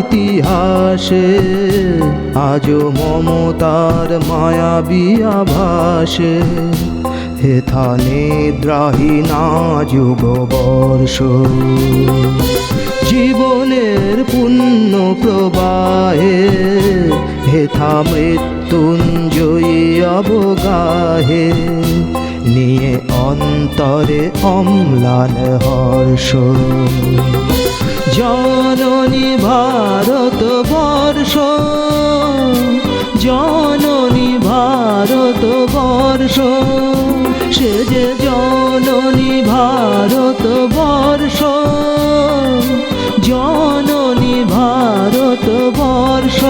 ইতিহাসে আজও মমতার মায়াবী আভাসে হেথা নিদ্রাহীনা যুগবর্ষ জীবনের পুণ্য প্রবাহে হেথা মৃত্যুঞ্জয়ী অবগাহে নিয়ে অন্তরে অম্লান হর্ষ জননী ভারতবর্ষ জননী ভারতবর্ষ সে যে জননী ভারতবর্ষ জননী ভারতবর্ষ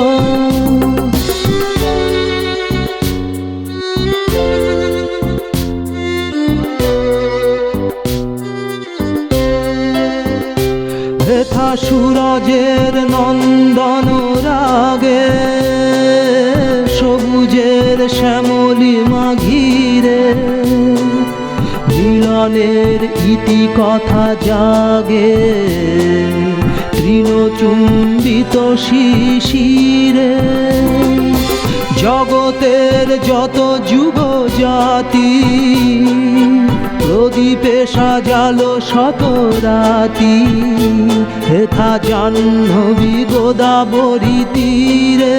হেথা সূরজের নন্দন রাগে সবুজের শ্যামলিমা ঘিরে মিলনের ইতিকথা জাগে তৃণচুম্বিত শিশিরে জগতের যত যুগ জাতি প্রদীপে সাজালো শত রাতি হেথা জাহ্নবী গোদাবরী তীরে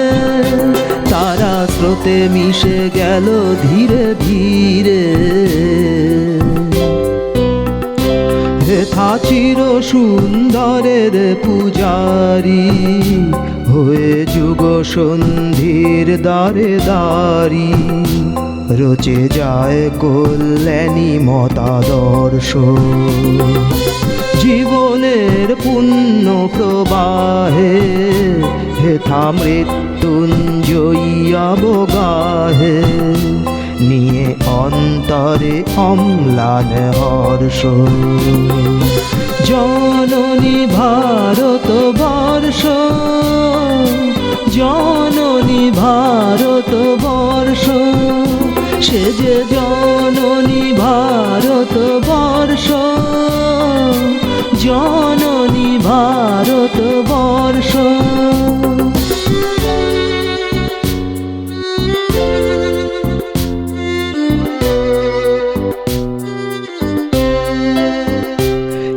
তারা স্রোতে মিশে গেল ধীরে ধীরে হেথা চির সুন্দরের পূজারি হয়ে যুগ সন্ধির দ্বারে দাঁড়ি রচে যায় কল্যাণী মতাদর্শ জীবনের পুণ্য প্রবাহে হেথা মৃত্যুঞ্জয়ী অবগাহে নিয়ে অন্তরে অম্লান হর্ষ জননী ভারতবর্ষ জননী ভারতবর্ষ সে যে জননী ভারতবর্ষ জননী ভারতবর্ষ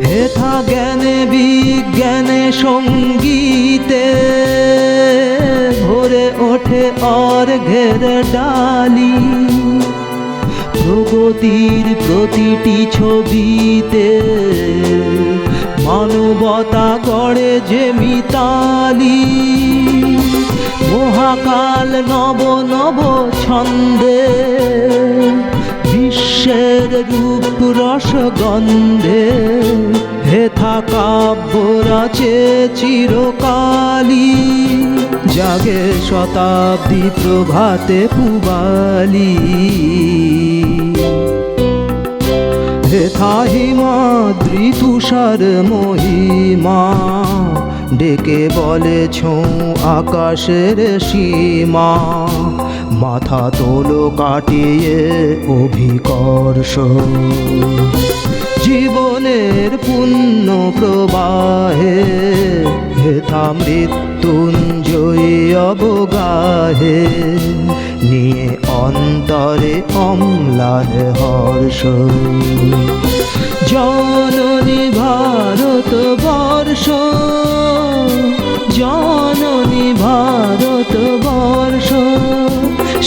হেথা জ্ঞানে বিজ্ঞানে সঙ্গীতে ভরে ওঠে অর্ঘ্যের ডালি প্রগতির প্রতিটি ছবিতে মানবতা গড়ে যে মিতালি মহাকাল নব নব ছন্দে বিশ্বের রূপ রস গন্ধে হেথা কাব্য রাচে চিরকালী জাগে শতাব্দী প্রভাতে পুবালি হেথা হিমাদ্রি তুষার মহিমা ডেকে বলে ছোঁ আকাশের সীমা মাথা তোলো কাটিয়ে অভিকর্ষ জীবনের পুণ্য প্রবাহে হেথা মৃত্যুঞ্জয়ী অবগাহে নিয়ে অন্তরে অম্লান হর্ষ জননী ভারতবর্ষ জননী ভারতবর্ষ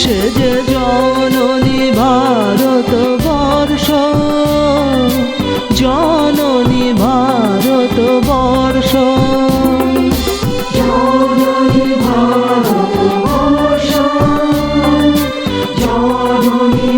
সে যে জননী ভারতবর্ষ জননী ভারতবর্ষ জননী ভারতবর্ষ জননী